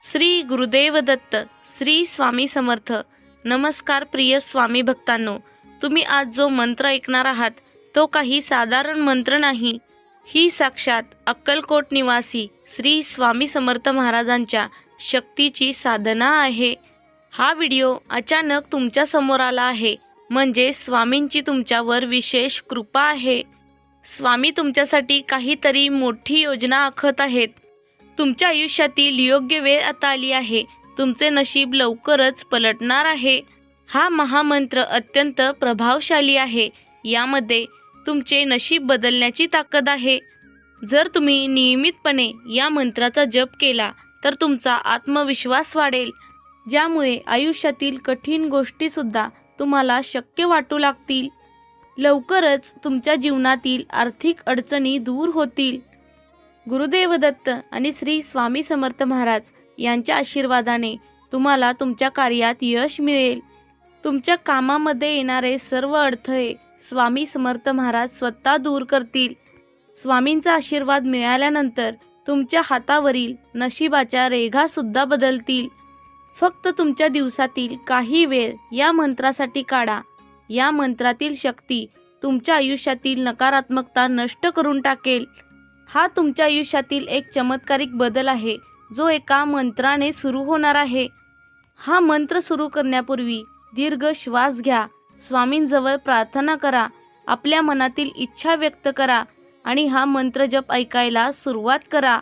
श्री गुरुदेव दत्त. श्री स्वामी समर्थ. नमस्कार प्रिय स्वामी भक्तांनो, तुम्ही आज जो मंत्र ऐकणार आहात तो काही साधारण मंत्र नाही. ही साक्षात अक्कलकोट निवासी श्री स्वामी समर्थ महाराजांच्या शक्तीची साधना आहे. हा व्हिडिओ अचानक तुमच्या समोर आला आहे म्हणजे स्वामींची तुमच्यावर विशेष कृपा आहे. स्वामी तुमच्यासाठी काहीतरी मोठी योजना आखत आहेत. तुमच्या आयुष्यातील योग्य वेळ आता आली आहे. तुमचे नशीब लवकरच पलटणार आहे. हा महामंत्र अत्यंत प्रभावशाली आहे. यामध्ये तुमचे नशीब बदलण्याची ताकद आहे. जर तुम्ही नियमितपणे या मंत्राचा जप केला तर तुमचा आत्मविश्वास वाढेल, ज्यामुळे आयुष्यातील कठीण गोष्टीसुद्धा तुम्हाला शक्य वाटू लागतील. लवकरच तुमच्या जीवनातील आर्थिक अडचणी दूर होतील. गुरुदेव दत्त आणि श्री स्वामी समर्थ महाराज यांच्या आशीर्वादाने तुम्हाला तुमच्या कार्यात यश मिळेल. तुमच्या कामामध्ये येणारे सर्व अडथळे स्वामी समर्थ महाराज स्वतः दूर करतील. स्वामींचा आशीर्वाद मिळाल्यानंतर तुमच्या हातावरील नशिबाच्या रेघासुद्धा बदलतील. फक्त तुमच्या दिवसातील काही वेळ या मंत्रासाठी काढा. या मंत्रातील शक्ती तुमच्या आयुष्यातील नकारात्मकता नष्ट करून टाकेल. हा तुमच्या आयुष्यातील एक चमत्कारिक बदल आहे जो एका मंत्राने सुरू होणार आहे. हा मंत्र सुरू करण्यापूर्वी दीर्घ श्वास घ्या. स्वामींजवळ प्रार्थना करा. आपल्या मनातील इच्छा व्यक्त करा आणि हा मंत्र जप ऐकायला सुरुवात करा.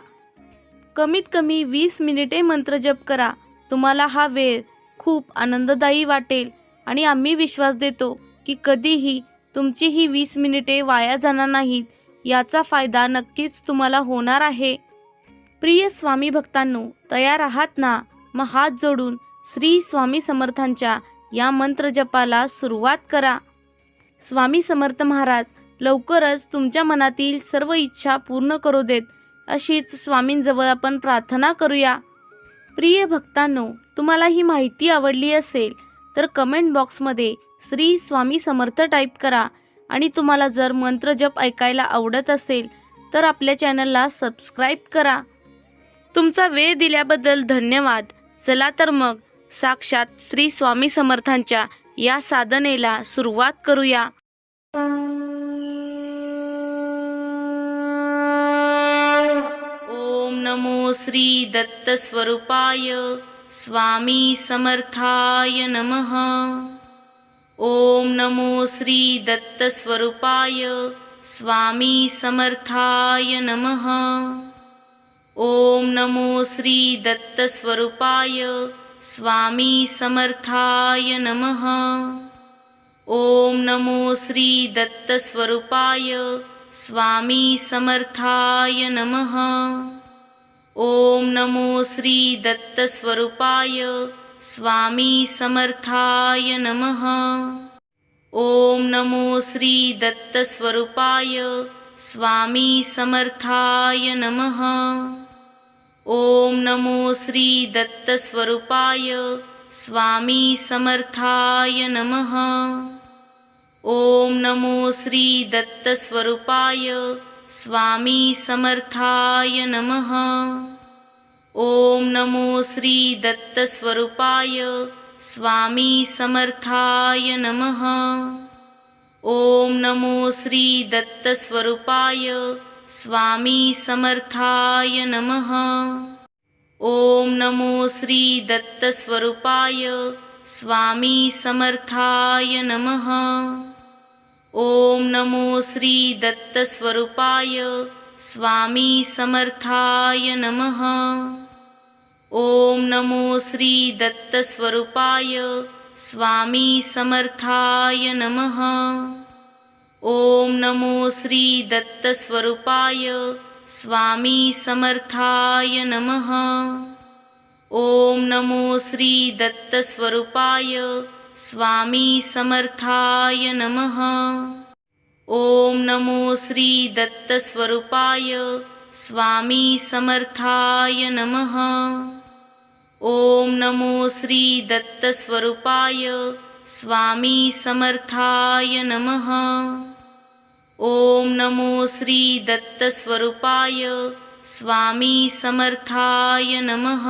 कमीत कमी 20 मिनिटे मंत्र जप करा. तुम्हाला हा वेळ खूप आनंददायी वाटेल आणि आम्ही विश्वास देतो की कधीही तुमची ही 20 मिनिटे वाया जाणार नाहीत. याचा फायदा नक्कीच तुम्हाला होणार आहे. प्रिय स्वामी भक्तांनो, तयार आहात ना? मग हात जोडून श्री स्वामी समर्थांच्या या मंत्र जपाला सुरुवात करा. स्वामी समर्थ महाराज लवकरच तुमच्या मनातील सर्व इच्छा पूर्ण करू देत, अशीच स्वामींजवळ आपण प्रार्थना करूया. प्रिय भक्तांनो, तुम्हाला ही माहिती आवडली असेल तर कमेंट बॉक्समध्ये श्री स्वामी समर्थ टाईप करा. आणि तुम्हाला जर मंत्र जप ऐकायला आवडत असेल तर आपल्या चॅनलला सबस्क्राईब करा. तुमचा वेळ दिल्याबद्दल धन्यवाद. चला तर मग साक्षात श्री स्वामी समर्थांच्या या साधनेला सुरुवात करूया. ओम नमो श्री दत्त स्वरूपाय स्वामी समर्थाय नमः. ओम नमो श्री दत्त स्वरूपाय स्वामी समर्थाय नमः. ओम नमो श्री दत्त स्वरूपाय स्वामी समर्थाय नमः. ओम नमो श्री दत्त स्वरूपाय स्वामी समर्थाय नमः. ओम नमो श्री दत्त स्वरूपाय स्वामी समर्थाय नमः. ओम नमो श्री दत्त स्वरूपाय स्वामी समर्थाय नमः. ओम नमो श्री दत्त स्वरूपाय स्वामी समर्थाय नमः. ओम नमो श्री दत्त स्वरूपाय स्वामी समर्थाय नमः. ओम नमो श्री दत्त स्वरूपाय स्वामी समर्थाय नमः. ओम नमो श्री दत्त स्वरूपाय स्वामी समर्थाय नमः. ओम नमो श्री दत्त स्वरूपाय स्वामी समर्थाय नमः. ओम नमो श्री दत्त स्वरूपाय स्वामी समर्थाय नमः. ओम नमो श्री दत्त स्वरूपाय स्वामी समर्थाय नमः. ओम नमो श्री दत्त स्वरूपाय स्वामी समर्थाय नमः. ओम नमो श्री दत्त स्वरूपाय स्वामी समर्थाय नमः. ओम नमो श्री दत्त स्वरूपाय स्वामी समर्थाय नमः. ओम नमो श्री दत्त स्वरूपाय स्वामी समर्थाय नमः. ओम नमो श्री दत्तस्वरूपाय स्वामी समर्थाय नमः।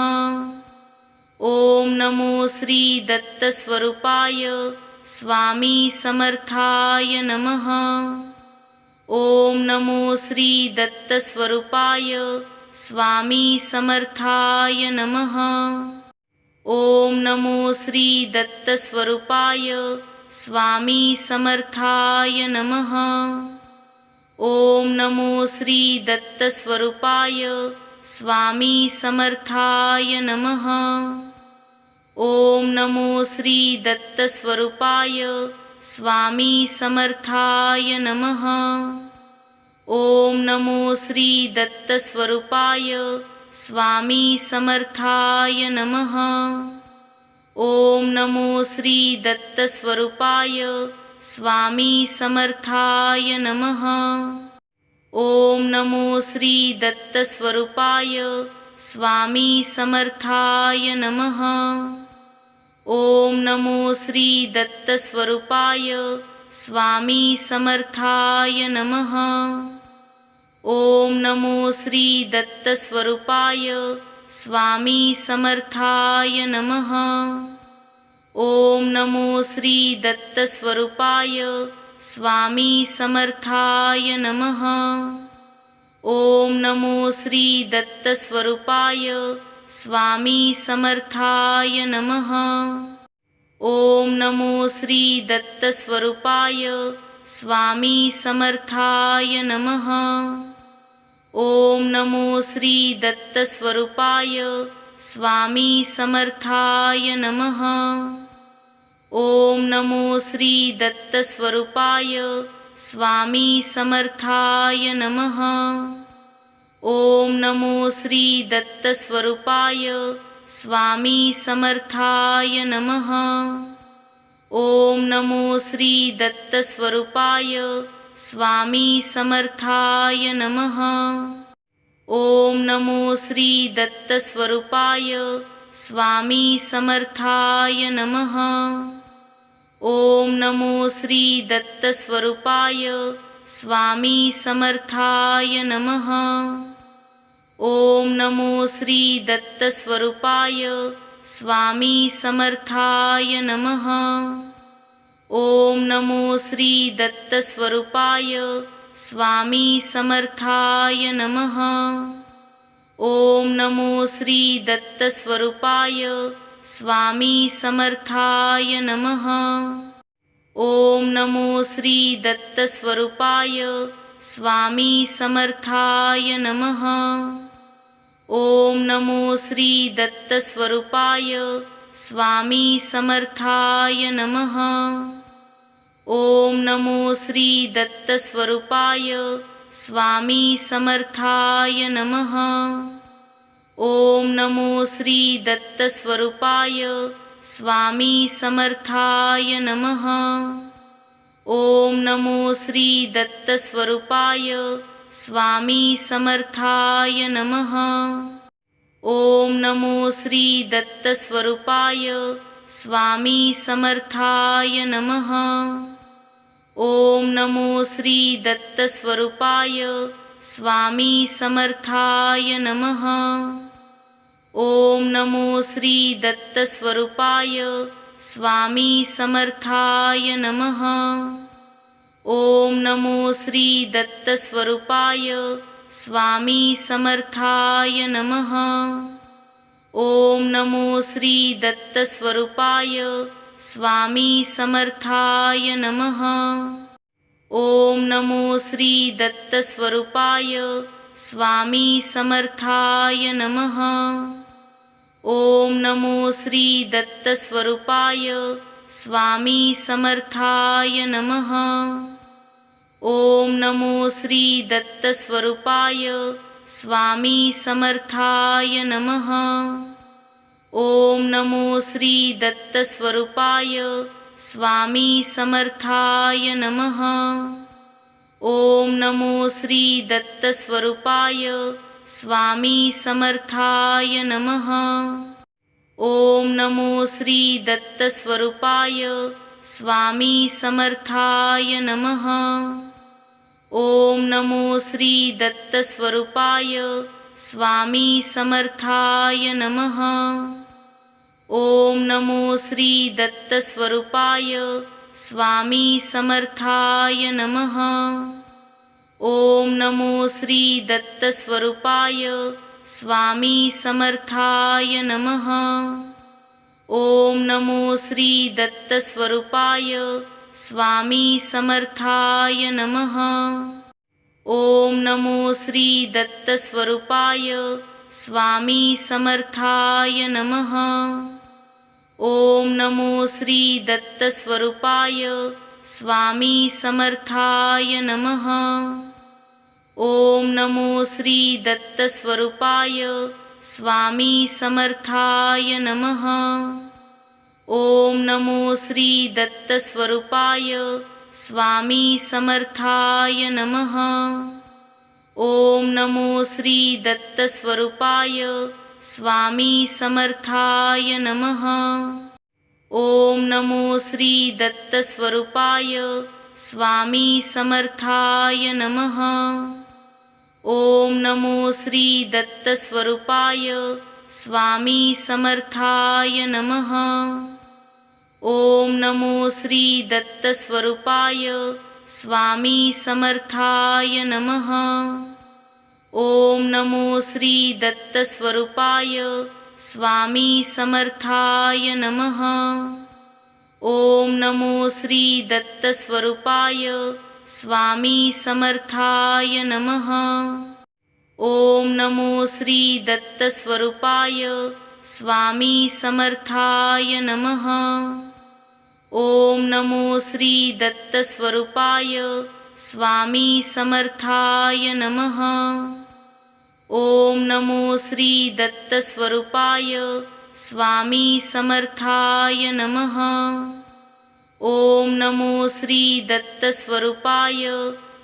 ओम नमो श्री दत्तस्वरूपाय स्वामी समर्थाय नमः। ओम नमो श्री दत्तस्वरूपाय स्वामी समर्थाय नमः। ओम नमो श्री दत्तस्वरूपाय स्वामी समर्थाय नमः। ओम नमो श्री दत्तस्वरूपाय स्वामी समर्थाय नमः। ओम नमो श्री दत्तस्वरूपाय स्वामी समर्थाय नमः। ओम नमो श्री दत्तस्वरूपाय स्वामी समर्थाय नमः। ओम नमो श्री दत्तस्वरूपाय स्वामी समर्थाय नमः। ओम नमो श्री दत्तस्वरूपाय स्वामी समर्थाय नमः। ओम नमो श्री दत्तस्वरूपाय स्वामी समर्थाय नमः। ओम नमो श्री दत्तस्वरूपाय स्वामी समर्थाय नमः। ओम नमो श्री दत्तस्वरूपाय स्वामी समर्थाय नमः। ओम नमो श्री दत्तस्वरूपाय स्वामी समर्थाय नमः। ओम नमो श्री दत्तस्वरूपाय स्वामी समर्थाय नमः। ओम नमो श्री दत्तस्वरूपाय स्वामी समर्थाय नमः। ओम नमो श्री दत्तस्वरूपाय स्वामी समर्थाय नमः। ओम नमो श्री दत्तस्वरूपाय स्वामी समर्थाय नमः। ओम नमो श्री दत्तस्वरूपाय स्वामी समर्थाय नमः। ओम नमो श्री दत्तस्वरूपाय स्वामी समर्थाय नमः। ओम नमो श्री दत्तस्वरूपाय स्वामी समर्थाय नमः। ओम नमो श्री दत्तस्वरूपाय स्वामी समर्थाय नमः। ओम नमो श्री दत्तस्वरूपाय स्वामी समर्थाय नमः। ओम नमो श्री दत्तस्वरूपाय स्वामी समर्थाय नमः। ओम नमो श्री दत्तस्वरूपाय स्वामी समर्थाय नमः। ओम नमो श्री दत्तस्वरूपाय स्वामी समर्थाय नमः। ओम नमो श्री दत्तस्वरूपाय स्वामी समर्थाय नमः। ओम नमो श्री दत्तस्वरूपाय स्वामी समर्थाय नमः। ओम नमो श्री दत्तस्वरूपाय स्वामी समर्थाय नमः। ओम नमो श्री दत्तस्वरूपाय स्वामी समर्थाय नमः। ओम नमो श्री दत्तस्वरूपाय स्वामी समर्थाय नमः। ओम नमो श्री दत्तस्वरूपाय स्वामी समर्थाय नमः। ओम नमो श्री दत्तस्वरूपाय स्वामी समर्थाय नमः। ओम नमो श्री दत्तस्वरूपाय स्वामी समर्थाय नमः। ओम नमो श्री दत्तस्वरूपाय स्वामी समर्थाय नमः। ओम नमो श्री दत्तस्वरूपाय स्वामी समर्थाय नमः। ओम नमो श्री दत्तस्वरूपाय स्वामी समर्थाय नमः। ओम नमो श्री दत्तस्वरूपाय स्वामी समर्थाय नमः। ओम नमो श्री दत्तस्वरूपाय स्वामी समर्थाय नमः। ओम नमो श्री दत्तस्वरूपाय स्वामी समर्थाय नमः। ओम नमो श्री दत्तस्वरूपाय स्वामी समर्थाय नमः। ओम नमो श्री दत्तस्वरूपाय स्वामी समर्थाय नमः। ओम नमो श्री दत्तस्वरूपाय स्वामी समर्थाय नमः। ओम नमो श्री दत्तस्वरूपाय स्वामी समर्थाय नमः। ओम नमो श्री दत्तस्वरूपाय स्वामी समर्थाय नमः। ओम नमो श्री दत्तस्वरूपाय स्वामी समर्थाय नमः। ओम नमो श्री दत्तस्वरूपाय स्वामी समर्थाय नमः। ओम नमो श्री दत्तस्वरूपाय स्वामी समर्थाय नमः। ओम नमो श्री दत्तस्वरूपाय स्वामी समर्थाय नमः। ओम नमो श्री दत्तस्वरूपाय स्वामी समर्थाय नमः। ओम नमो श्री दत्तस्वरूपाय स्वामी समर्थाय नमः। ओम नमो श्री दत्तस्वरूपाय स्वामी समर्थाय नमः। ओम नमो श्री दत्तस्वरूपाय स्वामी समर्थाय नमः। ओम नमो श्री दत्तस्वरूपाय स्वामी समर्थाय नमः। ओम नमो श्री दत्तस्वरूपाय स्वामी समर्थाय नमः। ओम नमो श्री दत्तस्वरूपाय स्वामी समर्थाय नमः। ओम नमो श्री दत्तस्वरूपाय स्वामी समर्थाय नमः। ओम नमो श्री दत्तस्वरूपाय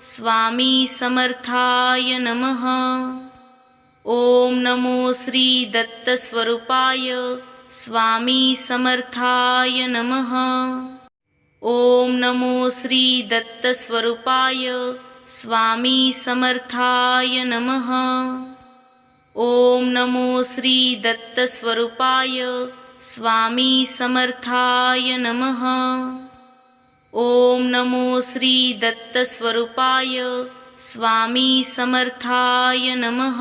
स्वामी समर्थाय नमः। ओम नमो श्री दत्तस्वरूपाय स्वामी समर्थाय नमः। ओम नमो श्री दत्तस्वरूपाय स्वामी समर्थाय नमः। ओम नमो श्री दत्तस्वरूपाय स्वामी समर्थाय नमः। ओम नमो श्री दत्तस्वरूपाय स्वामी समर्थाय नमः।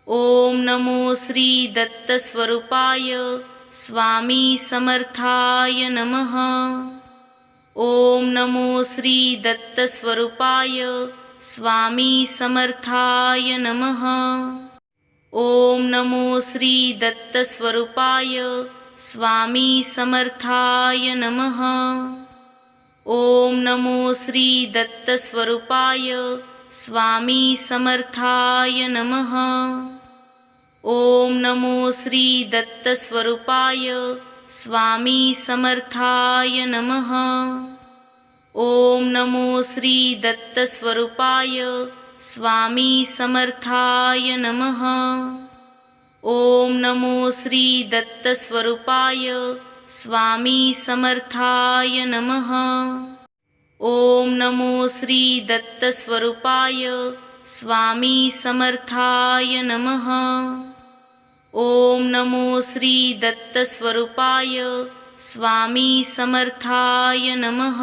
ओम नमो श्री दत्तस्वरूपाय स्वामी समर्थाय नमः। ओम नमो श्री दत्तस्वरूपाय स्वामी समर्थाय नमः। ओम नमो श्री दत्तस्वरूपाय स्वामी समर्थाय नमः। ओम नमो श्री दत्तस्वरूपाय स्वामी समर्थाय नमः। ओम नमो श्री दत्तस्वरूपाय स्वामी समर्थाय नमः। ओम नमो श्री दत्तस्वरूपाय स्वामी समर्थाय नमः। ओम नमो श्री दत्तस्वरूपाय स्वामी समर्थाय नमः। ओम नमो श्री दत्तस्वरूपाय स्वामी समर्थाय नमः। ओम नमो श्री दत्तस्वरूपाय स्वामी समर्थाय नमः।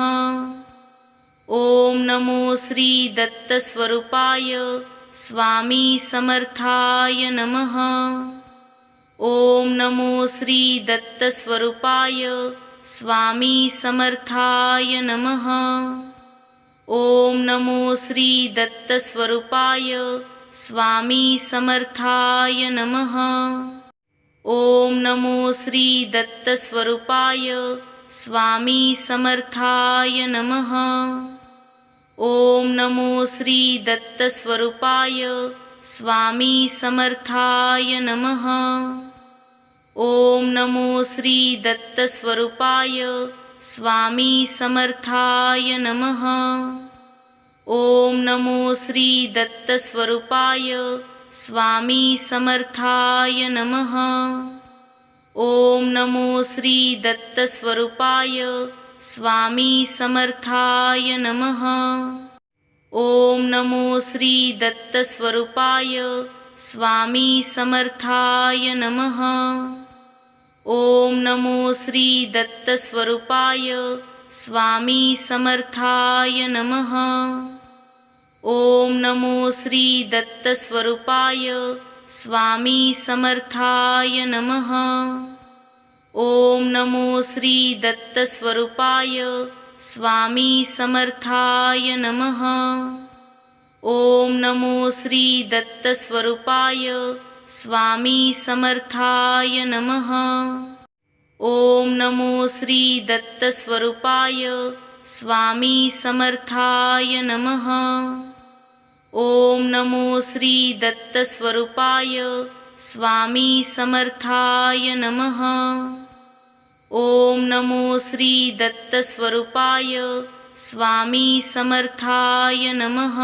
ओम नमो श्री दत्तस्वरूपाय स्वामी समर्थाय नमः। ओम नमो श्री दत्तस्वरूपाय स्वामी समर्थाय नमः। ओम नमो श्री दत्तस्वरूपाय स्वामी समर्थाय नमः। ओम नमो श्री दत्तस्वरूपाय स्वामी समर्थाय नमः। ओम नमो श्री दत्तस्वरूपाय स्वामी समर्थाय नमः। ओम नमो श्री दत्तस्वरूपाय स्वामी समर्थाय नमः। ओम नमो श्री दत्तस्वरूपाय स्वामी समर्थाय नमः। ओम नमो श्री दत्तस्वरूपाय स्वामी समर्थाय नमः। ओम नमो श्री दत्तस्वरूपाय स्वामी समर्थाय नमः। ओम नमो श्री दत्तस्वरूपाय स्वामी समर्थाय नमः। ओम नमो श्री दत्तस्वरूपाय स्वामी समर्थाय नमः। ओम नमो श्री दत्तस्वरूपाय स्वामी समर्थाय नमः। ओम नमो श्री दत्तस्वरूपाय स्वामी समर्थाय नमः। ओम नमो श्री दत्तस्वरूपाय स्वामी समर्थाय नमः। ओम नमो श्री दत्तस्वरूपाय स्वामी समर्थाय नमः। ओम नमो श्री दत्तस्वरूपाय स्वामी समर्थाय नमः।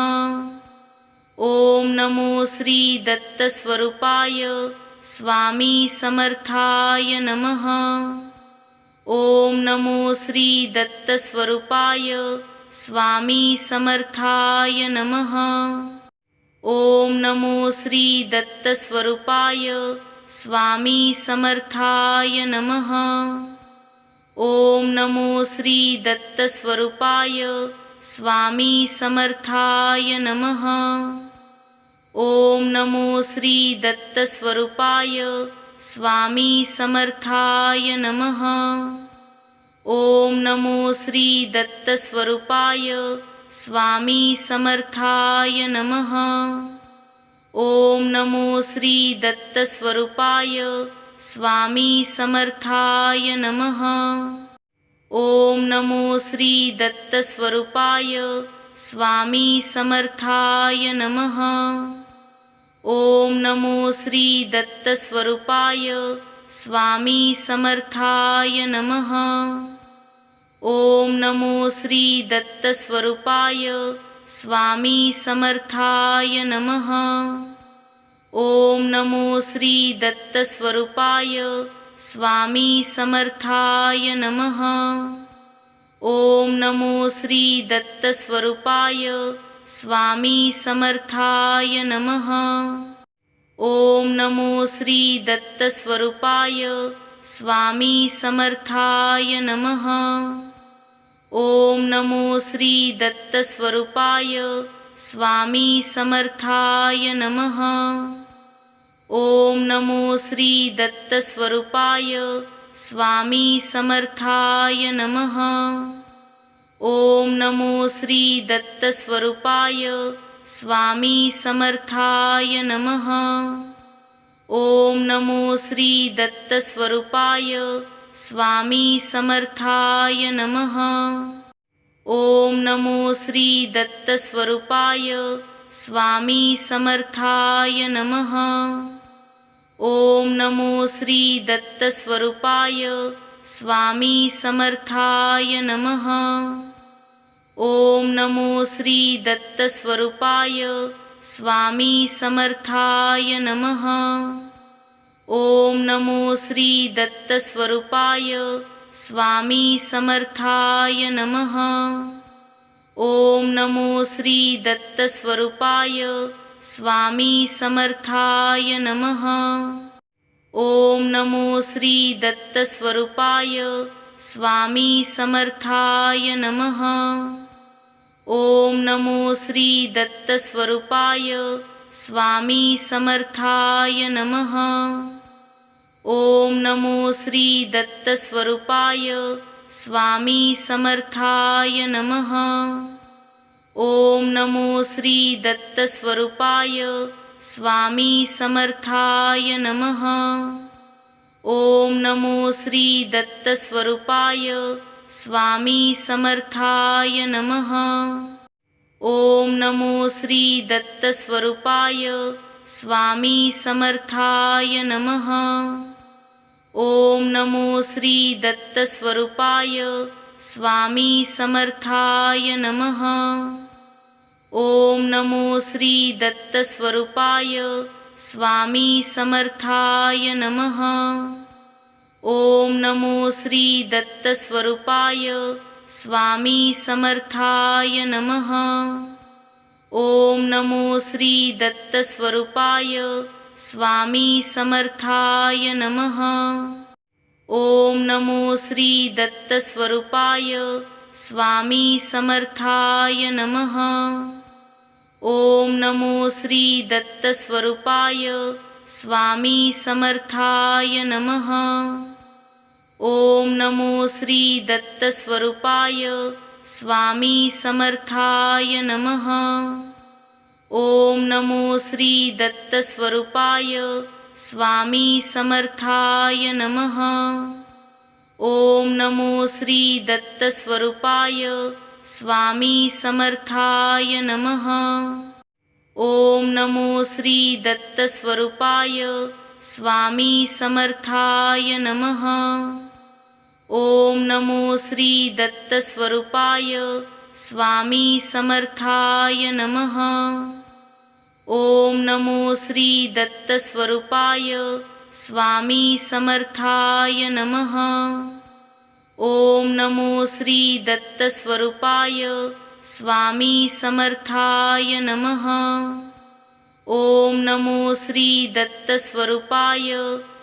ओम नमो श्री दत्तस्वरूपाय स्वामी समर्थाय नमः। ओम नमो श्री दत्तस्वरूपाय स्वामी समर्थाय नमः। ओम नमो श्री दत्तस्वरूपाय स्वामी समर्थाय नमः। ओम नमो श्री दत्तस्वरूपाय स्वामी समर्थाय नमः। ओम नमो श्री दत्तस्वरूपाय स्वामी समर्थाय नमः। ओम नमो श्री दत्तस्वरूपाय स्वामी समर्थाय नमः। ओम नमो श्री दत्तस्वरूपाय स्वामी समर्थाय नमः। ओम नमो श्री दत्तस्वरूपाय स्वामी समर्थाय नमः। ओम नमो श्री दत्तस्वरूपाय स्वामी समर्थाय नमः। ओम नमो श्री दत्तस्वरूपाय स्वामी समर्थाय नमः। ओम नमो श्री दत्तस्वरूपाय स्वामी समर्थाय नमः। ओम नमो श्री दत्तस्वरूपाय स्वामी समर्थाय नमः। ओम नमो श्री दत्तस्वरूपाय स्वामी समर्थाय नमः। ओम नमो श्री दत्तस्वरूपाय स्वामी समर्थाय नमः। ओम नमो श्री दत्तस्वरूपाय स्वामी समर्थाय नमः। ओम नमो श्री दत्तस्वरूपाय स्वामी समर्थाय नमः। ओम नमो श्री दत्तस्वरूपाय स्वामी समर्थाय नमः। ओम नमो श्री दत्तस्वरूपाय स्वामी समर्थाय नमः। ओम नमो श्री दत्तस्वरूपाय स्वामी समर्थाय नमः। ओम नमो श्री दत्तस्वरूपाय स्वामी समर्थाय नमः। ओम नमो श्री दत्तस्वरूपाय स्वामी समर्थाय नमः। ओम नमो श्री दत्तस्वरूपाय स्वामी समर्थाय नमः। ओम नमो श्री दत्तस्वरूपाय स्वामी समर्थाय नमः। ओम नमो श्री दत्तस्वरूपाय स्वामी समर्थाय नमः। ओम नमो श्री दत्तस्वरूपाय स्वामी समर्थाय नमः। ओम नमो श्री दत्तस्वरूपाय स्वामी समर्थाय नमः। ओम नमो श्री दत्तस्वरूपाय स्वामी समर्थाय नमः। ओम नमो श्री दत्तस्वरूपाय स्वामी समर्थाय नमः। ओम नमो श्री दत्तस्वरूपाय स्वामी समर्थाय नमः। ओम नमो श्री दत्तस्वरूपाय स्वामी समर्थाय नमः। ओम नमो श्री दत्तस्वरूपाय स्वामी समर्थाय नमः। ओम नमो श्री दत्तस्वरूपाय स्वामी समर्थाय नमः। ओम नमो श्री दत्तस्वरूपाय स्वामी समर्थाय नमः। ओम नमो श्री दत्तस्वरूपाय स्वामी समर्थाय नमः। ओम नमो श्री दत्तस्वरूपाय स्वामी समर्थाय नमः। ओम नमो श्री दत्तस्वरूपाय स्वामी समर्थाय नमः। ओम नमो श्री दत्तस्वरूपाय स्वामी समर्थाय नमः। ओम नमो श्री दत्तस्वरूपाय स्वामी समर्थाय नमः। ओम नमो श्री दत्तस्वरूपाय स्वामी समर्थाय नमः। ओम नमो श्री दत्तस्वरूपाय स्वामी समर्थाय नमः। ओम नमो श्री दत्तस्वरूपाय स्वामी समर्थाय नमः। ओम नमो श्री दत्तस्वरूपाय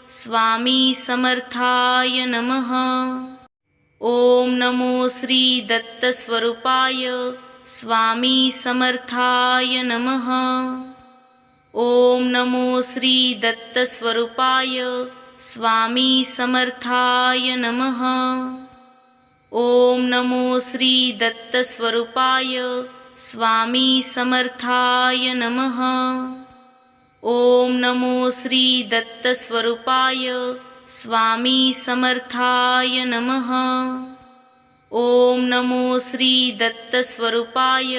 स्वामी समर्थाय नमः। ओम नमो श्री दत्तस्वरूपाय स्वामी समर्थाय नमः। ओम नमो श्री दत्तस्वरूपाय स्वामी समर्थाय नमः। ओम नमो श्री दत्तस्वरूपाय स्वामी समर्थाय नमः। ओम नमो श्री दत्तस्वरूपाय स्वामी समर्थाय नमः। ओम नमो श्री दत्तस्वरूपाय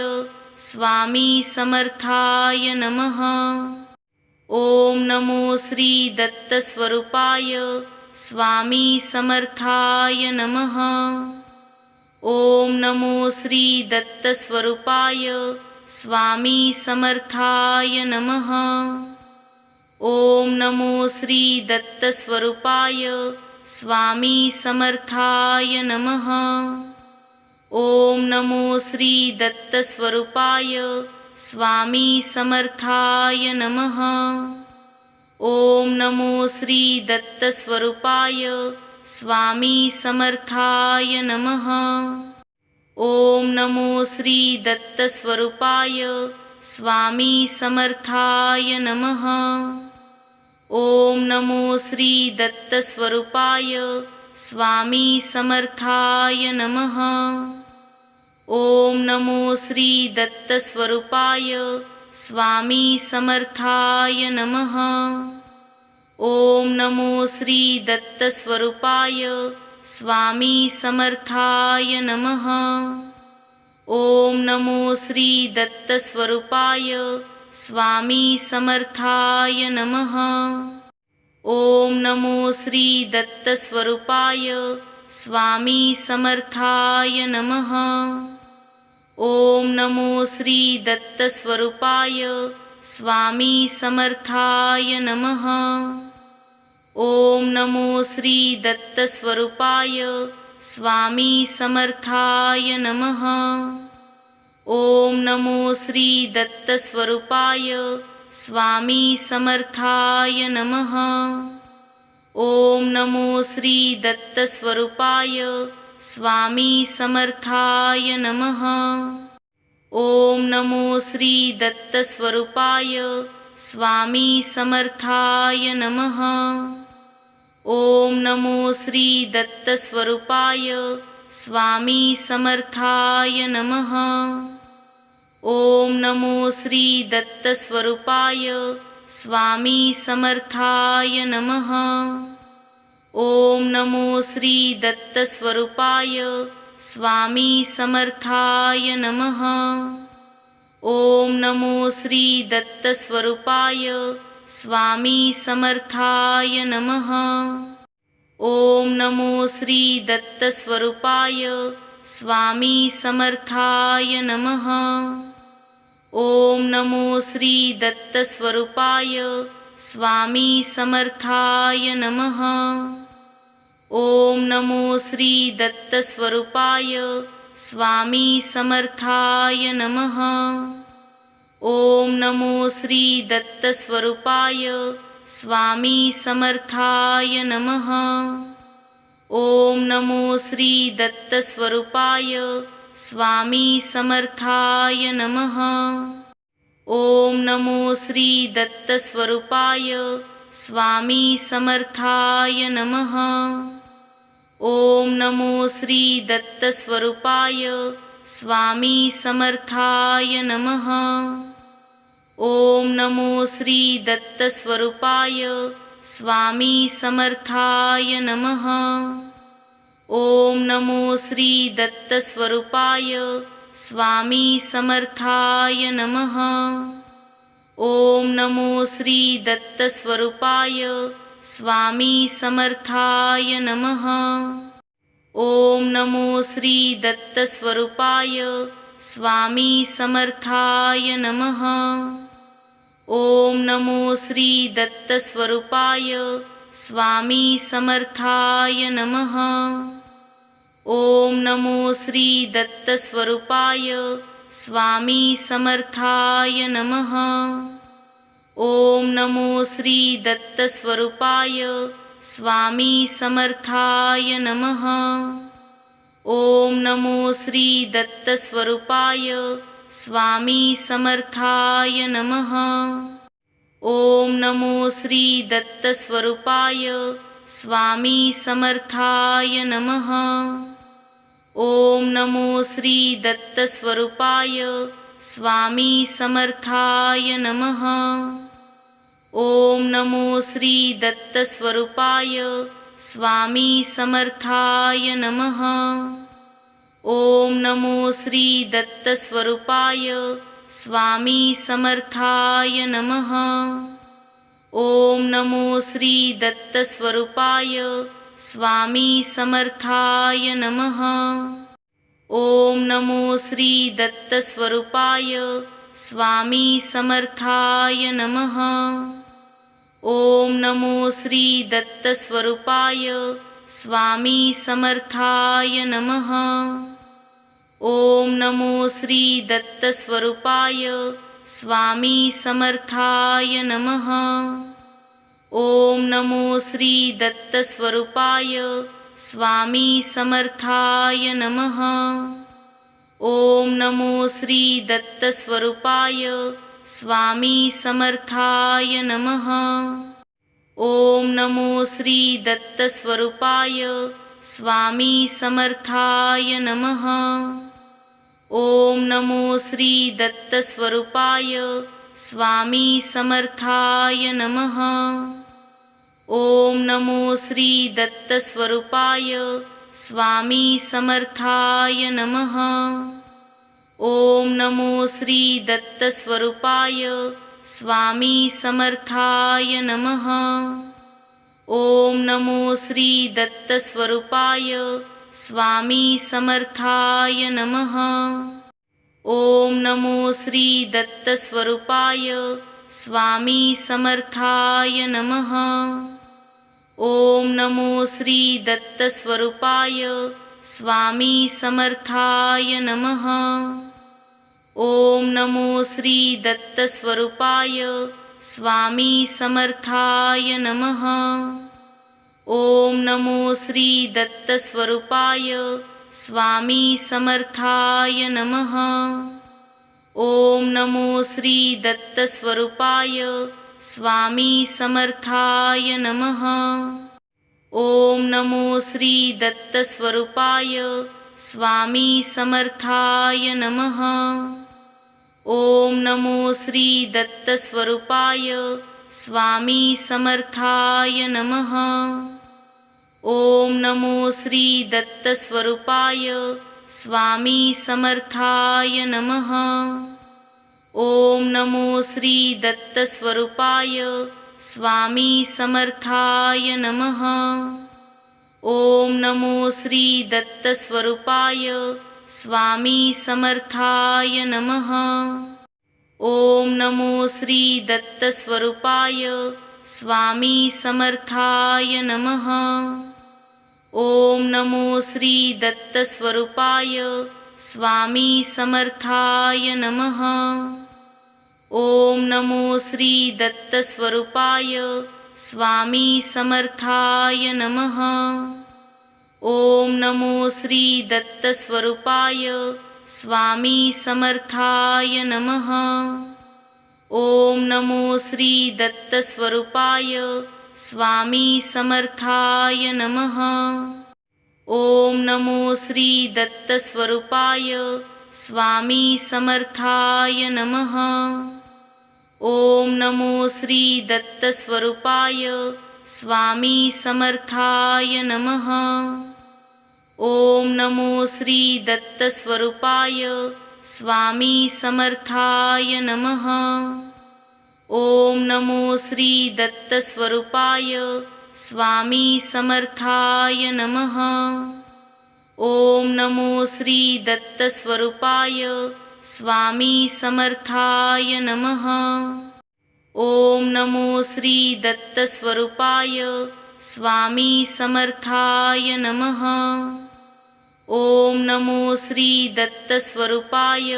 स्वामी समर्थाय नमः। ओम नमो श्री दत्तस्वरूपाय स्वामी समर्थाय नमः। ओम नमो श्री दत्तस्वरूपाय स्वामी समर्थाय नमः। ओम नमो श्री दत्तस्वरूपाय स्वामी समर्थाय नमः। ओम नमो श्री दत्तस्वरूपाय स्वामी समर्थाय नमः। ओम नमो श्री दत्तस्वरूपाय स्वामी समर्थाय नमः। ओम नमो श्री दत्तस्वरूपाय स्वामी समर्थाय नमः। ओम नमो श्री दत्तस्वरूपाय स्वामी समर्थाय नमः। ओम नमो श्री दत्तस्वरूपाय स्वामी समर्थाय नमः। ओम नमो श्री दत्तस्वरूपाय स्वामी समर्थाय नमः। ओम नमो श्री दत्तस्वरूपाय स्वामी समर्थाय नमः। ओम नमो श्री दत्तस्वरूपाय स्वामी समर्थाय नमः। ओम नमो श्री दत्तस्वरूपाय स्वामी समर्थाय नमः। ओम नमो श्री दत्तस्वरूपाय स्वामी समर्थाय नमः। ओम नमो श्री दत्तस्वरूपाय स्वामी समर्थाय नमः। ओम नमो श्री दत्तस्वरूपाय स्वामी समर्थाय नमः। ओम नमो श्री दत्तस्वरूपाय स्वामी समर्थाय नमः। ओम नमो श्री दत्तस्वरूपाय स्वामी समर्थाय नमः। ओम नमो श्री दत्तस्वरूपाय स्वामी समर्थाय नमः। ओम नमो श्री दत्तस्वरूपाय स्वामी समर्थाय नमः। ओम नमो श्री दत्तस्वरूपाय स्वामी समर्थाय नमः। ओम नमो श्री दत्तस्वरूपाय स्वामी समर्थाय नमः। ओम नमो श्री दत्तस्वरूपाय स्वामी समर्थाय नमः। ओम नमो श्री दत्तस्वरूपाय स्वामी समर्थाय नमः। ओम नमो श्री दत्तस्वरूपाय स्वामी समर्थाय नमः। ओम नमो श्री दत्तस्वरूपाय स्वामी समर्थाय नमः। ओम नमो श्री दत्तस्वरूपाय स्वामी समर्थाय नमः। ओम नमो श्री दत्तस्वरूपाय स्वामी समर्थाय नमः। ओम नमो श्री दत्तस्वरूपाय स्वामी समर्थाय नमः। ओम नमो श्री दत्तस्वरूपाय स्वामी समर्थाय नमः। ओम नमो श्री दत्तस्वरूपाय स्वामी समर्थाय नमः। ओम नमो श्री दत्तस्वरूपाय स्वामी समर्थाय नमः। ओम नमो श्री दत्तस्वरूपाय स्वामी समर्थाय नमः। ओम नमो श्री दत्तस्वरूपाय स्वामी समर्थाय नमः। ओम नमो श्री दत्तस्वरूपाय स्वामी समर्थाय नमः। ओम नमो श्री दत्तस्वरूपाय स्वामी समर्थाय नमः। ओम नमो श्री दत्तस्वरूपाय स्वामी समर्थाय नमः। ओम नमो श्री दत्तस्वरूपाय स्वामी समर्थाय नमः। ओम नमो श्री दत्तस्वरूपाय स्वामी समर्थाय नमः। ओम नमो श्री दत्तस्वरूपाय स्वामी समर्थाय नमः। ओम नमो श्री दत्तस्वरूपाय स्वामी समर्थाय नमः। ओम नमो श्री दत्तस्वरूपाय स्वामी समर्थाय नमः। ओम नमो श्री दत्तस्वरूपाय स्वामी समर्थाय नमः। ओम नमो श्री दत्तस्वरूपाय स्वामी समर्थाय नमः। ओम नमो श्री दत्तस्वरूपाय स्वामी समर्थाय नमः। ओम नमो श्री दत्तस्वरूपाय स्वामी समर्थाय नमः। ओम नमो श्री दत्तस्वरूपाय स्वामी समर्थाय नमः। ओम नमो श्री दत्तस्वरूपाय स्वामी समर्थाय नमः। ओम नमो श्री दत्तस्वरूपाय स्वामी समर्थाय नमः। ओम नमो श्री दत्तस्वरूपाय स्वामी समर्थाय नमः। ओम नमो श्री दत्तस्वरूपाय स्वामी समर्थाय नमः। ओम नमो श्री दत्तस्वरूपाय स्वामी समर्थाय नमः। ओम नमो श्री दत्तस्वरूपाय स्वामी समर्थाय नमः। ओम नमो श्री दत्तस्वरूपाय स्वामी समर्थाय नमः। ओम नमो श्री दत्तस्वरूपाय स्वामी समर्थाय नमः। ओम नमो श्री दत्तस्वरूपाय स्वामी समर्थाय नमः। ओम नमो श्री दत्तस्वरूपाय स्वामी समर्थाय नमः। ओम नमो श्री दत्तस्वरूपाय स्वामी समर्थाय नमः। ओम नमो श्री दत्तस्वरूपाय स्वामी समर्थाय नमः। ओम नमो श्री दत्तस्वरूपाय स्वामी समर्थाय नमः। ओम नमो श्री दत्तस्वरूपाय स्वामी समर्थाय नमः। ओम नमो श्री दत्तस्वरूपाय स्वामी समर्थाय नमः। ओम नमो श्री दत्तस्वरूपाय स्वामी समर्थाय नमः। ओम नमो श्री दत्तस्वरूपाय स्वामी समर्थाय नमः। ओम नमो श्री दत्तस्वरूपाय स्वामी समर्थाय नमः। ओम नमो श्री दत्तस्वरूपाय स्वामी समर्थाय नमः। ओम नमो श्री दत्तस्वरूपाय स्वामी समर्थाय नमः। ओम नमो श्री दत्तस्वरूपाय स्वामी समर्थाय नमः। ओम नमो श्री दत्तस्वरूपाय स्वामी समर्थाय नमः। ओम नमो श्री दत्तस्वरूपाय स्वामी समर्थाय नमः। ओम नमो श्री दत्तस्वरूपाय स्वामी समर्थाय नमः। ओम नमो श्री दत्तस्वरूपाय स्वामी समर्थाय नमः। ओम नमो श्री दत्तस्वरूपाय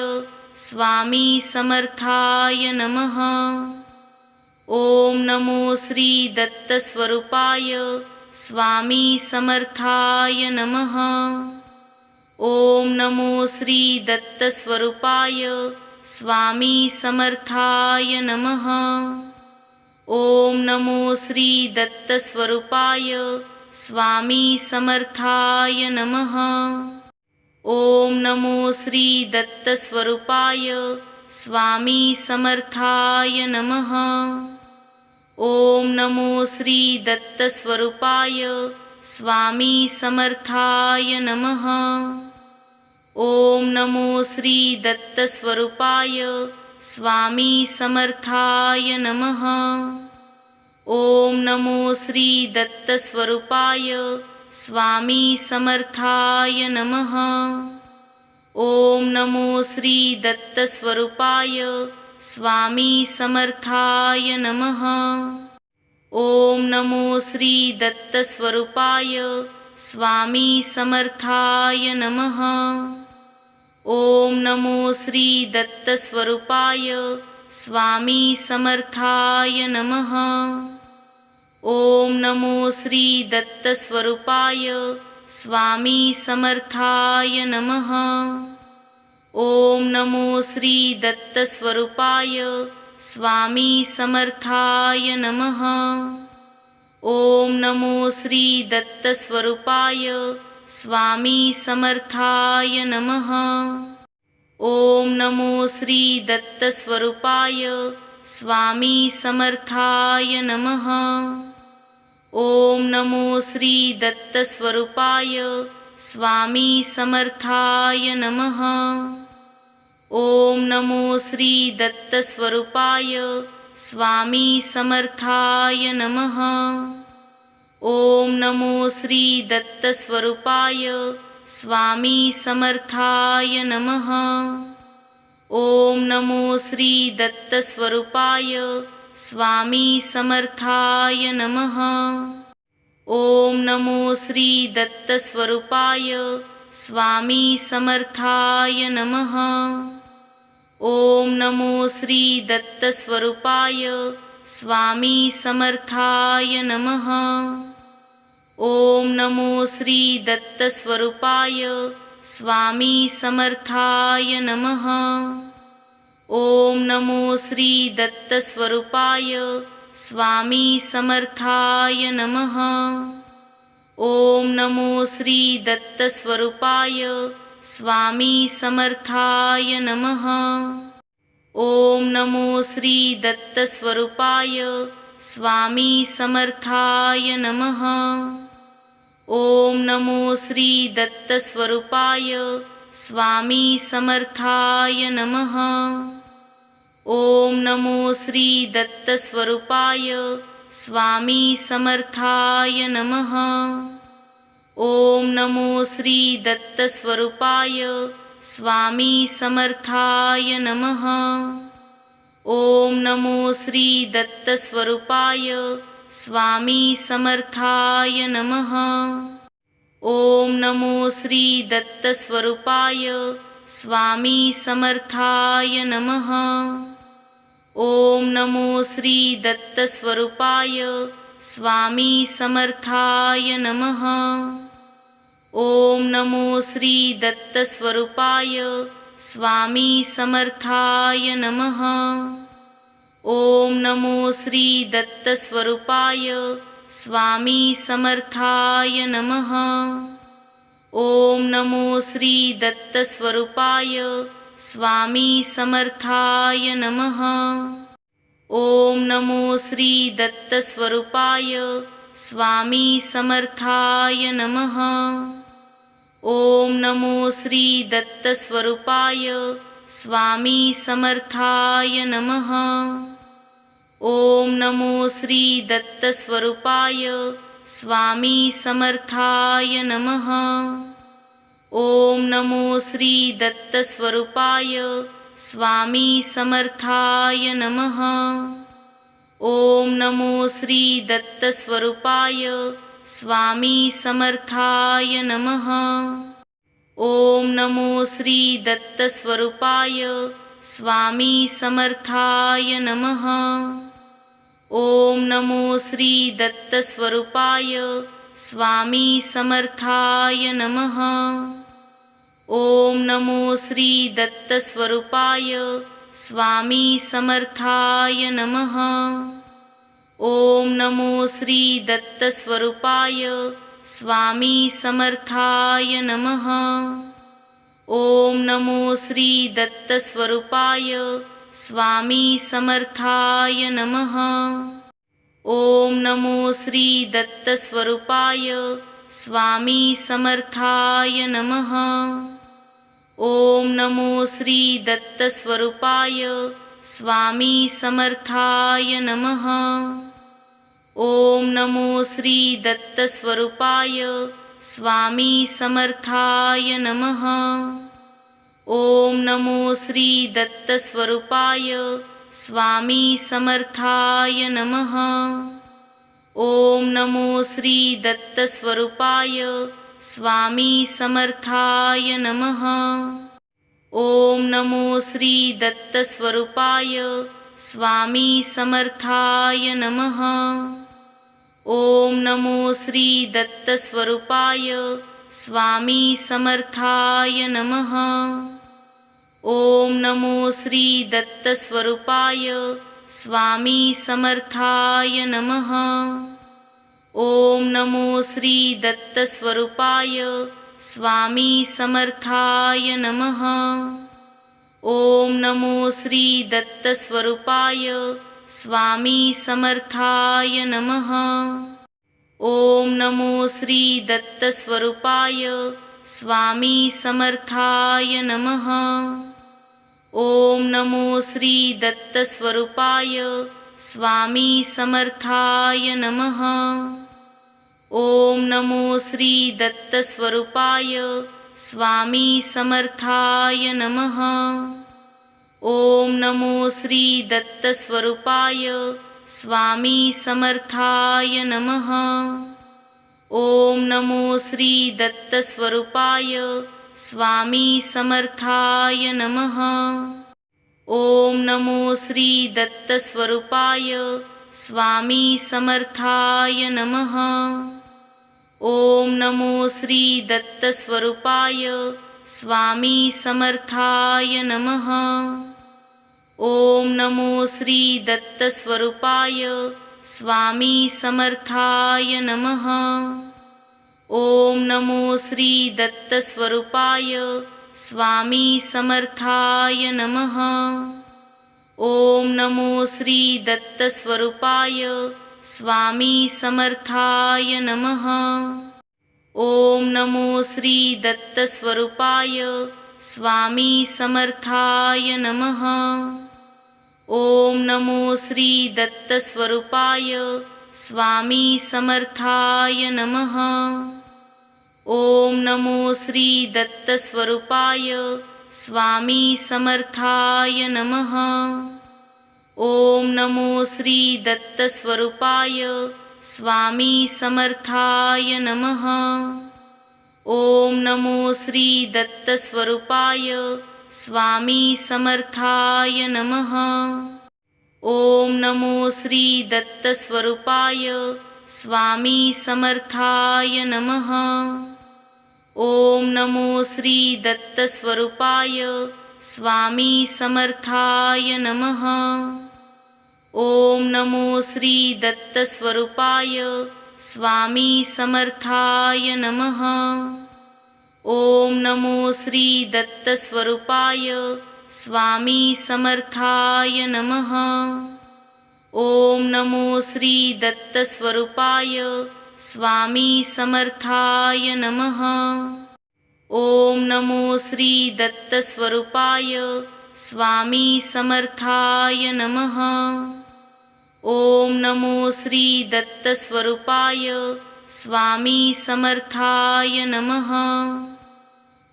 स्वामी समर्थाय नमः। ओम नमो श्री दत्तस्वरूपाय स्वामी समर्थाय नमः। ओम नमो श्री दत्तस्वरूपाय स्वामी समर्थाय नमः। ओम नमो श्री दत्तस्वरूपाय स्वामी समर्थाय नमः। ओम नमो श्री दत्तस्वरूपाय स्वामी समर्थाय नमः। ओम नमो श्री दत्तस्वरूपाय स्वामी समर्थाय नमः। ओम नमो श्री दत्तस्वरूपाय स्वामी समर्थाय नमः। ओम नमो श्री दत्तस्वरूपाय स्वामी समर्थाय नमः। ओम नमो श्री दत्तस्वरूपाय स्वामी समर्थाय नमः। ओम नमो श्री दत्तस्वरूपाय स्वामी समर्थाय नमः। ओम नमो श्री दत्तस्वरूपाय स्वामी समर्थाय नमः। ओम नमो श्री दत्तस्वरूपाय स्वामी समर्थाय नमः। ओम नमो श्री दत्तस्वरूपाय स्वामी समर्थाय नमः। ओम नमो श्री दत्तस्वरूपाय स्वामी समर्थाय नमः। ओम नमो श्री दत्तस्वरूपाय स्वामी समर्थाय नमः। ओम नमो श्री दत्तस्वरूपाय स्वामी समर्थाय नमः। ओम नमो श्री दत्तस्वरूपाय स्वामी समर्थाय नमः। ओम नमो श्री दत्तस्वरूपाय स्वामी समर्थाय नमः। ओम नमो श्री दत्तस्वरूपाय स्वामी समर्थाय नमः। ओम नमो श्री दत्तस्वरूपाय स्वामी समर्थाय नमः। ओम नमो श्री दत्तस्वरूपाय स्वामी समर्थाय नमः। ओम नमो श्री दत्तस्वरूपाय स्वामी समर्थाय नमः। ओम नमो श्री दत्तस्वरूपाय स्वामी समर्थाय नमः। ओम नमो श्री दत्तस्वरूपाय स्वामी समर्थाय नमः। ओम नमो श्री दत्तस्वरूपाय स्वामी समर्थाय नमः। ओम नमो श्री दत्तस्वरूपाय स्वामी समर्थाय नमः। ओम नमो श्री दत्तस्वरूपाय स्वामी समर्थाय नमः। ओम नमो श्री दत्तस्वरूपाय स्वामी समर्थाय नमः। ओम नमो श्री दत्तस्वरूपाय स्वामी समर्थाय नमः। ओम नमो श्री दत्तस्वरूपाय स्वामी समर्थाय नमः। ओम नमो श्री दत्तस्वरूपाय स्वामी समर्थाय नमः। ओम नमो श्री दत्तस्वरूपाय स्वामी समर्थाय नमः। ओम नमो श्री दत्तस्वरूपाय स्वामी समर्थाय नमः। ओम नमो श्री दत्तस्वरूपाय स्वामी समर्थाय नमः। ओम नमो श्री दत्तस्वरूपाय स्वामी समर्थाय नमः। ओम नमो श्री दत्तस्वरूपाय स्वामी समर्थाय नमः। ओम नमो श्री दत्तस्वरूपाय स्वामी समर्थाय नमः। ओम नमो श्री दत्तस्वरूपाय स्वामी समर्थाय नमः। ओम नमो श्री दत्तस्वरूपाय स्वामी समर्थाय नमः। ओम नमो श्री दत्तस्वरूपाय स्वामी समर्थाय नमः। ओम नमो श्री दत्तस्वरूपाय स्वामी समर्थाय नमः। ओम नमो श्री दत्तस्वरूपाय स्वामी समर्थाय नमः। ओम नमो श्री दत्तस्वरूपाय स्वामी समर्थाय नमः। ओम नमो श्री दत्तस्वरूपाय स्वामी समर्थाय नमः। ओम नमो श्री दत्तस्वरूपाय स्वामी समर्थाय नमः। ओम नमो श्री दत्तस्वरूपाय स्वामी समर्थाय नमः। ओम नमो श्री दत्तस्वरूपाय स्वामी समर्थाय नमः। ओम नमो श्री दत्तस्वरूपाय स्वामी समर्थाय नमः। ओम नमो श्री दत्तस्वरूपाय स्वामी समर्थाय नमः। ओम नमो श्री दत्तस्वरूपाय स्वामी समर्थाय नमः। ओम नमो श्री दत्तस्वरूपाय स्वामी समर्थाय नमः। ओम नमो श्री दत्तस्वरूपाय स्वामी समर्थाय नमः। ओम नमो श्री दत्तस्वरूपाय स्वामी समर्थाय नमः। ओम नमो श्री दत्तस्वरूपाय स्वामी समर्थाय नमः। ओम नमो श्री दत्तस्वरूपाय स्वामी समर्थाय नमः। ओम नमो श्री दत्तस्वरूपाय स्वामी समर्थाय नमः। ओम नमो श्री दत्तस्वरूपाय स्वामी समर्थाय नमः। ओम नमो श्री दत्तस्वरूपाय स्वामी समर्थाय नमः। ओम नमो श्री दत्तस्वरूपाय स्वामी समर्थाय नमः। ओम नमो श्री दत्तस्वरूपाय स्वामी समर्थाय नमः। ओम नमो श्री दत्तस्वरूपाय स्वामी समर्थाय नमः। ओम नमो श्री दत्तस्वरूपाय स्वामी समर्थाय नमः। ओम नमो श्री दत्तस्वरूपाय स्वामी समर्थाय नमः। ओम नमो श्री दत्तस्वरूपाय स्वामी समर्थाय नमः। ओम नमो श्री दत्तस्वरूपाय स्वामी समर्थाय नमः। ओम नमो श्री दत्तस्वरूपाय स्वामी समर्थाय नमः। ओम नमो श्री दत्तस्वरूपाय स्वामी समर्थाय नमः। ओम नमो श्री दत्तस्वरूपाय स्वामी समर्थाय नमः। ओम नमो श्री दत्तस्वरूपाय स्वामी समर्थाय नमः। ओम नमो श्री दत्तस्वरूपाय स्वामी समर्थाय नमः। ओम नमो श्री दत्तस्वरूपाय स्वामी समर्थाय नमः। ओम नमो श्री दत्तस्वरूपाय स्वामी समर्थाय नमः। ओम नमो श्री दत्तस्वरूपाय स्वामी समर्थाय नमः। ओम नमो श्री दत्तस्वरूपाय स्वामी समर्थाय नमः। ओम नमो श्री दत्तस्वरूपाय स्वामी समर्थाय नमः। ओम नमो श्री दत्तस्वरूपाय स्वामी समर्थाय नमः।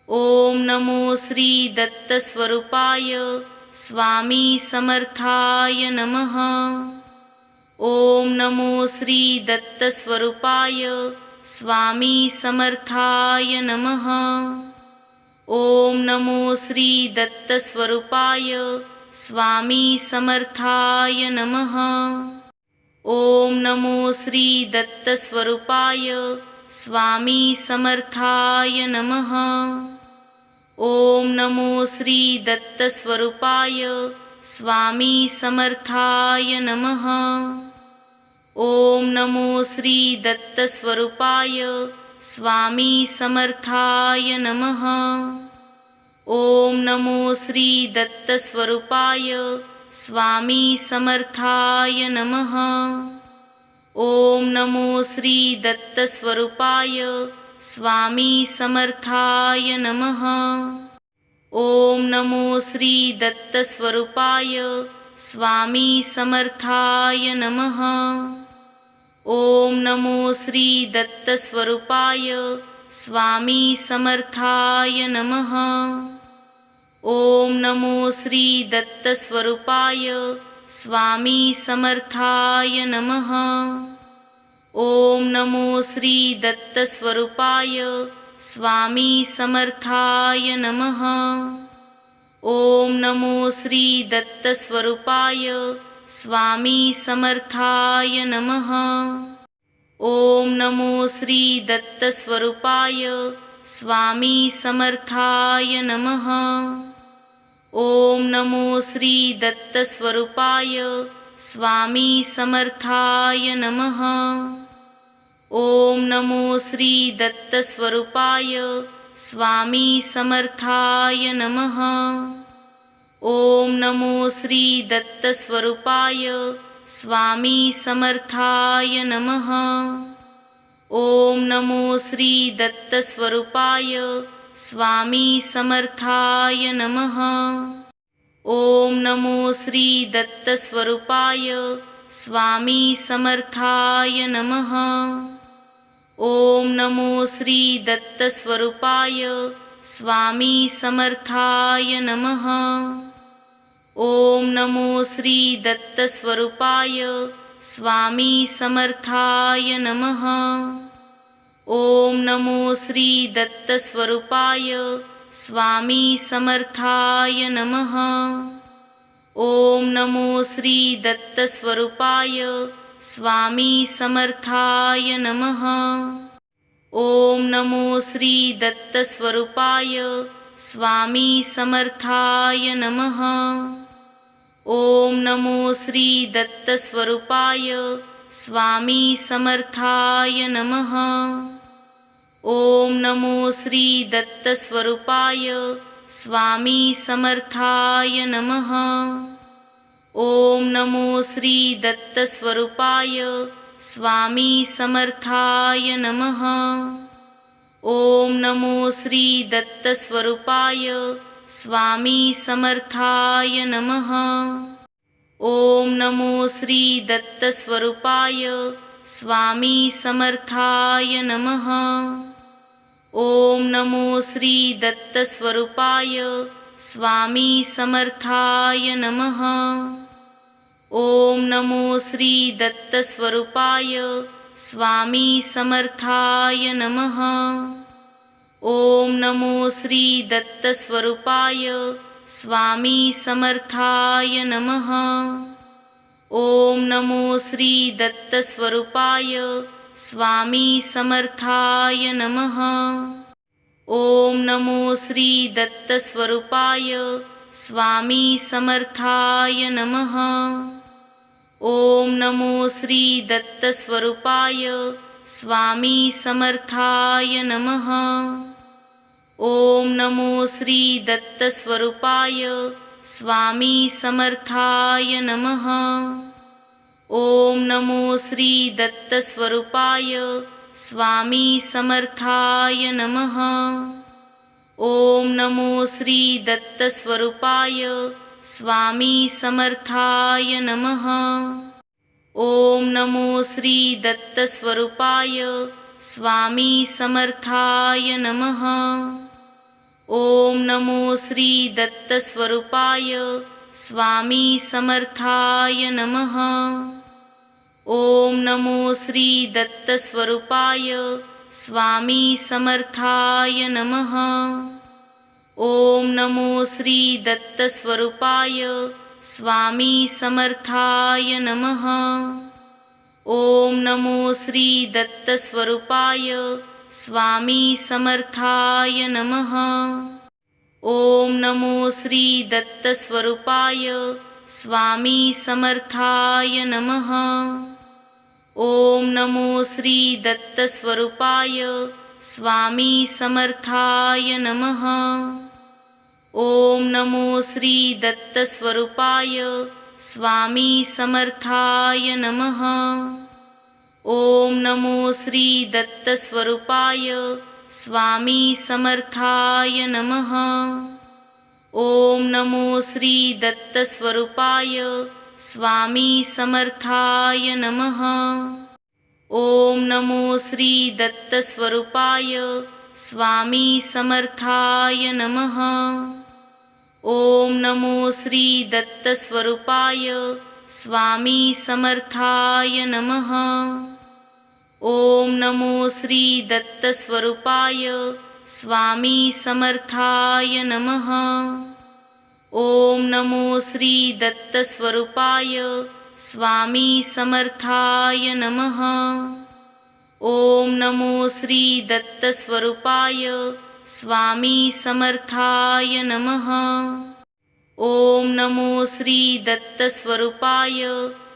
ओम नमो श्री दत्तस्वरूपाय स्वामी समर्थाय नमः। ओम नमो श्री दत्तस्वरूपाय स्वामी समर्थाय नमः। ओम नमो श्री दत्तस्वरूपाय स्वामी समर्थाय नमः। ओम नमो श्री दत्तस्वरूपाय स्वामी समर्थाय नमः। ओम नमो श्री दत्तस्वरूपाय स्वामी समर्थाय नमः। ओम नमो श्री दत्तस्वरूपाय स्वामी समर्थाय नमः। ओम नमो श्री दत्तस्वरूपाय स्वामी समर्थाय नमः। ओम नमो श्री दत्तस्वरूपाय स्वामी समर्थाय नमः। ओम नमो श्री दत्तस्वरूपाय स्वामी समर्थाय नमः। ओम नमो श्री दत्तस्वरूपाय स्वामी समर्थाय नमः। ओम नमो श्री दत्तस्वरूपाय स्वामी समर्थाय नमः। ओम नमो श्री दत्तस्वरूपाय स्वामी समर्थाय नमः। ओम नमो श्री दत्तस्वरूपाय स्वामी समर्थाय नमः। ओम नमो श्री दत्तस्वरूपाय स्वामी समर्थाय नमः। ओम नमो श्री दत्तस्वरूपाय स्वामी समर्थाय नमः। ओम नमो श्री दत्तस्वरूपाय स्वामी समर्थाय नमः। ओम नमो श्री दत्तस्वरूपाय स्वामी समर्थाय नमः। ओम नमो श्री दत्तस्वरूपाय स्वामी समर्थाय नमः। ओम नमो श्री दत्तस्वरूपाय स्वामी समर्थाय नमः। ओम नमो श्री दत्तस्वरूपाय स्वामी समर्थाय नमः। ओम नमो श्री दत्तस्वरूपाय स्वामी समर्थाय नमः। ओम नमो श्री दत्तस्वरूपाय स्वामी समर्थाय नमः। ओम नमो श्री दत्तस्वरूपाय स्वामी समर्थाय नमः। ओम नमो श्री दत्तस्वरूपाय स्वामी समर्थाय नमः। ओम नमो श्री दत्तस्वरूपाय स्वामी समर्थाय नमः। ओम नमो श्री दत्तस्वरूपाय स्वामी समर्थाय नमः। ओम नमो श्री दत्तस्वरूपाय स्वामी समर्थाय नमः। ओम नमो श्री दत्तस्वरूपाय स्वामी समर्थाय नमः। ओम नमो श्री दत्तस्वरूपाय स्वामी समर्थाय नमः। ओम नमो श्री दत्तस्वरूपाय स्वामी समर्थाय नमः। ओम नमो श्री दत्तस्वरूपाय स्वामी समर्थाय नमः। ओम नमो श्री दत्तस्वरूपाय स्वामी समर्थाय नमः। ओम नमो श्री दत्तस्वरूपाय स्वामी समर्थाय नमः। ओम नमो श्री दत्तस्वरूपाय स्वामी समर्थाय नमः। ओम नमो श्री दत्तस्वरूपाय स्वामी समर्थाय नमः। ओम नमो श्री दत्तस्वरूपाय स्वामी समर्थाय नमः। ओम नमो श्री दत्तस्वरूपाय स्वामी समर्थाय नमः। ओम नमो श्री दत्तस्वरूपाय स्वामी समर्थाय नमः। ओम नमो श्री दत्तस्वरूपाय स्वामी समर्थाय नमः। ओम नमो श्री दत्तस्वरूपाय स्वामी समर्थाय नमः। ओम नमो श्री दत्तस्वरूपाय स्वामी समर्थाय नमः। ओम नमो श्री दत्तस्वरूपाय स्वामी समर्थाय नमः। ओम नमो श्री दत्तस्वरूपाय स्वामी समर्थाय नमः। ओम नमो श्री दत्तस्वरूपाय स्वामी समर्थाय नमः। ओम नमो श्री दत्तस्वरूपाय स्वामी समर्थाय नमः। ओम नमो श्री दत्तस्वरूपाय स्वामी समर्थाय नमः। ओम नमो श्री दत्तस्वरूपाय स्वामी समर्थाय नमः। ओम नमो श्री दत्तस्वरूपाय स्वामी समर्थाय नमः। ओम नमो श्री दत्तस्वरूपाय स्वामी समर्थाय नमः। ओम नमो श्री दत्तस्वरूपाय स्वामी समर्थाय नमः। ओम नमो श्री दत्तस्वरूपाय स्वामी समर्थाय नमः। ओम नमो श्री दत्तस्वरूपाय स्वामी समर्थाय नमः। ओम नमो श्री दत्तस्वरूपाय स्वामी समर्थाय नमः। ओम नमो श्री दत्तस्वरूपाय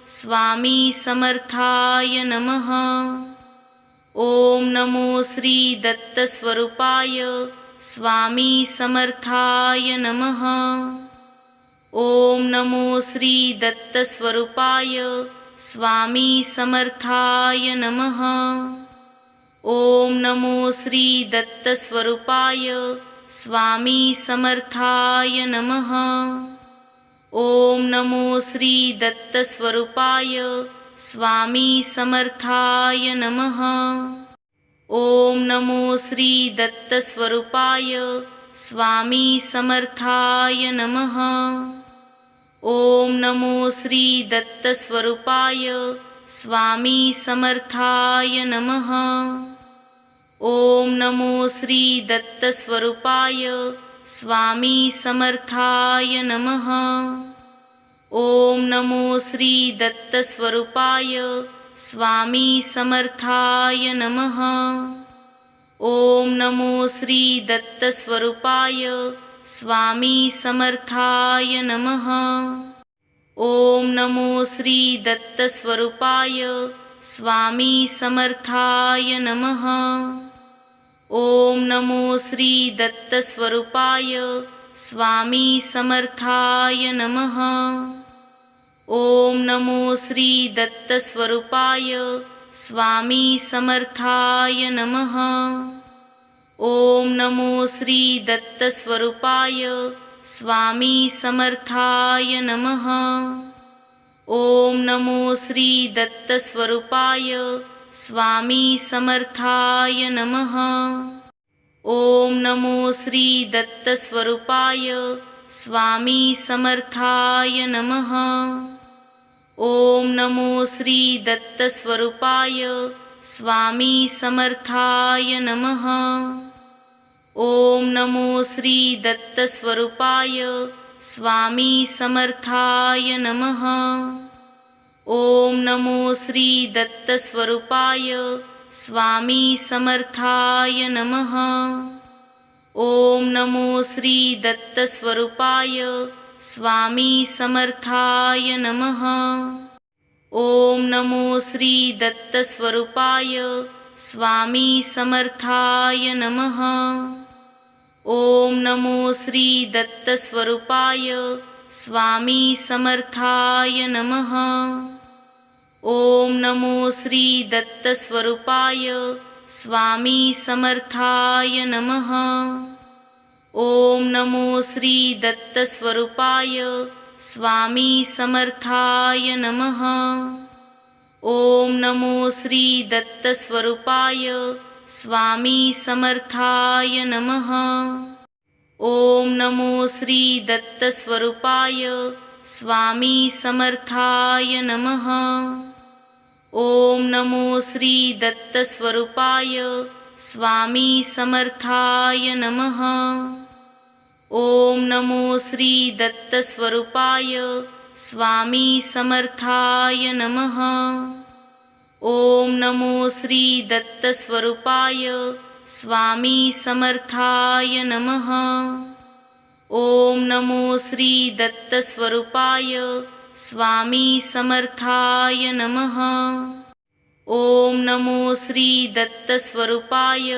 स्वामी समर्थाय नमः। ओम नमो श्री दत्तस्वरूपाय स्वामी समर्थाय नमः। ओम नमो श्री दत्तस्वरूपाय स्वामी समर्थाय नमः। ओम नमो श्री दत्तस्वरूपाय स्वामी समर्थाय नमः। ओम नमो श्री दत्तस्वरूपाय स्वामी समर्थाय नमः। ओम नमो श्री दत्तस्वरूपाय स्वामी समर्थाय नमः। ओम नमो श्री दत्तस्वरूपाय स्वामी समर्थाय नमः। ओम नमो श्री दत्तस्वरूपाय स्वामी समर्थाय नमः। ओम नमो श्री दत्तस्वरूपाय स्वामी समर्थाय नमः। ओम नमो श्री दत्तस्वरूपाय स्वामी समर्थाय नमः। ओम नमो श्री दत्तस्वरूपाय स्वामी समर्थाय नमः। ओम नमो श्री दत्तस्वरूपाय स्वामी समर्थाय नमः। ओम नमो श्री दत्तस्वरूपाय स्वामी समर्थाय नमः। ओम नमो श्री दत्तस्वरूपाय स्वामी समर्थाय नमः। ओम नमो श्री दत्तस्वरूपाय स्वामी समर्थाय नमः। ओम नमो श्री दत्तस्वरूपाय स्वामी समर्थाय नमः। ओम नमो श्री दत्तस्वरूपाय स्वामी समर्थाय नमः। ओम नमो श्री दत्तस्वरूपाय स्वामी समर्थाय नमः। ओम नमो श्री दत्तस्वरूपाय स्वामी समर्थाय नमः। ओम नमो श्री दत्तस्वरूपाय स्वामी समर्थाय नमः। ओम नमो श्री दत्तस्वरूपाय स्वामी समर्थाय नमः। ओम नमो श्री दत्तस्वरूपाय स्वामी समर्थाय नमः। ओम नमो श्री दत्तस्वरूपाय स्वामी समर्थाय नमः। ओम नमो श्री दत्तस्वरूपाय स्वामी समर्थाय नमः। ओम नमो श्री दत्तस्वरूपाय स्वामी समर्थाय नमः। ओम नमो श्री दत्तस्वरूपाय स्वामी समर्थाय नमः। ओम नमो श्री दत्तस्वरूपाय स्वामी समर्थाय नमः। ओम नमो श्री दत्तस्वरूपाय स्वामी समर्थाय नमः। ओम नमो श्री दत्तस्वरूपाय स्वामी समर्थाय नमः। ओम नमो श्री दत्तस्वरूपाय स्वामी समर्थाय नमः। ओम नमो श्री दत्तस्वरूपाय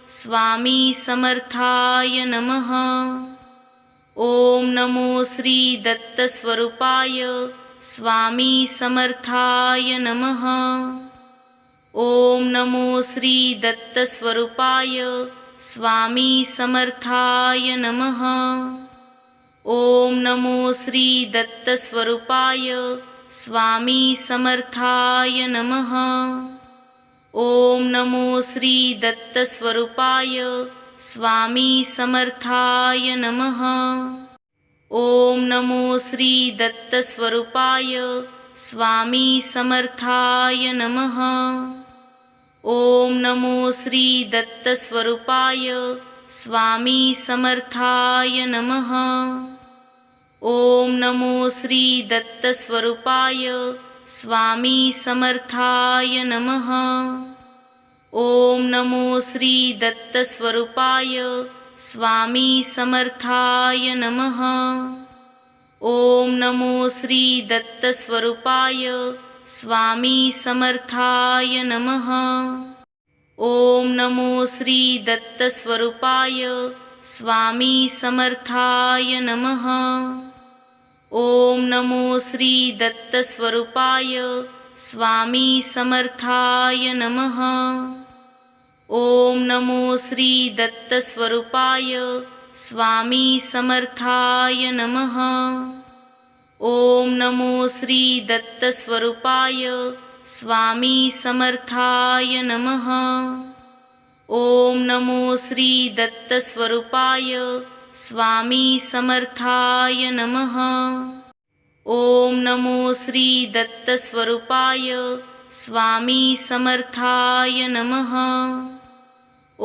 स्वामी समर्थाय नमः। ओम नमो श्री दत्तस्वरूपाय स्वामी समर्थाय नमः। ओम नमो श्री दत्तस्वरूपाय स्वामी समर्थाय नमः। ओम नमो श्री दत्तस्वरूपाय स्वामी समर्थाय नमः। ओम नमो श्री दत्तस्वरूपाय स्वामी समर्थाय नमः। ओम नमो श्री दत्तस्वरूपाय स्वामी समर्थाय नमः। ओम नमो श्री दत्तस्वरूपाय स्वामी समर्थाय नमः। ओम नमो श्री दत्तस्वरूपाय स्वामी समर्थाय नमः। ओम नमो श्री दत्तस्वरूपाय स्वामी समर्थाय नमः। ओम नमो श्री दत्तस्वरूपाय स्वामी समर्थाय नमः। ओम नमो श्री दत्तस्वरूपाय स्वामी समर्थाय नमः। ओम नमो श्री दत्तस्वरूपाय स्वामी समर्थाय नमः। ओम नमो श्री दत्तस्वरूपाय स्वामी समर्थाय नमः। ओम नमो श्री दत्तस्वरूपाय स्वामी समर्थाय नमः। ओम नमो श्री दत्तस्वरूपाय स्वामी समर्थाय नमः। ओम नमो श्री दत्तस्वरूपाय स्वामी समर्थाय नमः।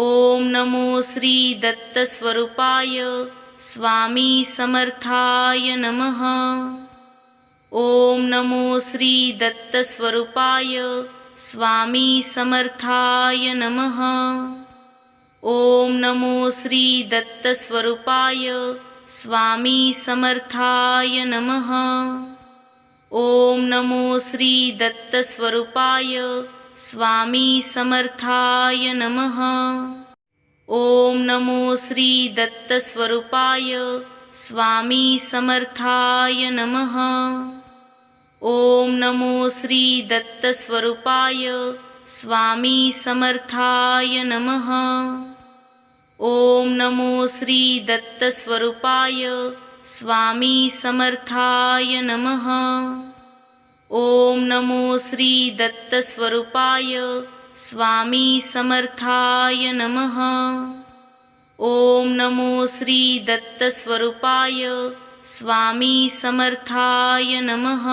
ओम नमो श्री दत्तस्वरूपाय स्वामी समर्थाय नमः। ओम नमो श्री दत्तस्वरूपाय स्वामी समर्थाय नमः। ओम नमो श्री दत्तस्वरूपाय स्वामी समर्थाय नमः। ओम नमो श्री दत्तस्वरूपाय स्वामी समर्थाय नमः। ओम नमो श्री दत्तस्वरूपाय स्वामी समर्थाय नमः। ओम नमो श्री दत्तस्वरूपाय स्वामी समर्थाय नमः। ओम नमो श्री दत्तस्वरूपाय स्वामी समर्थाय नमः। ओम नमो श्री दत्तस्वरूपाय स्वामी समर्थाय नमः। ओम नमो श्री दत्तस्वरूपाय स्वामी समर्थाय नमः।